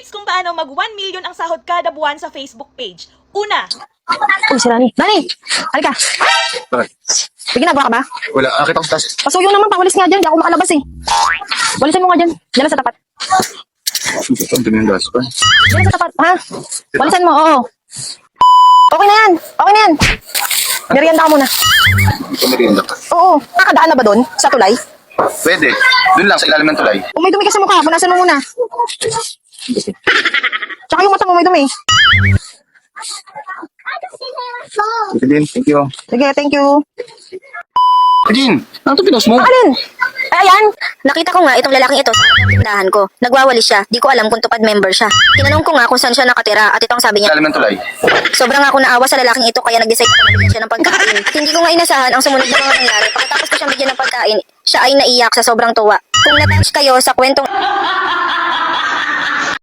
tips kung paano mag 1 million ang sahod kada buwan sa Facebook page. Una, Uy, si Rani. Rani! Halika. Bakit? May ginagawa ka ba? Wala, akit ako sa taas. Pasuyo naman, pawalis nga dyan. Di ako makalabas eh. Walisan mo nga dyan. Diyan lang sa tapat. Ang dumi ng braso ko. Diyan lang sa tapat, ha? Walisan mo, oo. Okay na yan. Okay na yan. Merienda ka muna. Ito merienda ka. Oo. Nakadaan na ba doon? Sa tulay? Pwede. Doon lang sa ilalim ng tulay. Kung may dumi ka sa mukha, punasan mo muna. Tsaka yung mata mo may dumi. Sige din, thank you. Sige, thank you. Jean, ano ito pinost mo? Alin? Ay, ayan. Nakita ko nga itong lalaking ito sa tindahan ko. Nagwawali siya. Di ko alam kung tupad member siya. Tinanong ko nga kung saan siya nakatira at itong sabi niya, Ilalim ng tulay. sobrang ako naawa sa lalaking ito kaya nag-decide ko na bigyan siya ng pagkain. At hindi ko nga inasahan ang sumunod na mga nangyari. Pagkatapos ko siyang bigyan ng pagkain, siya ay naiyak sa sobrang tuwa. Kung na-touch kayo sa kwentong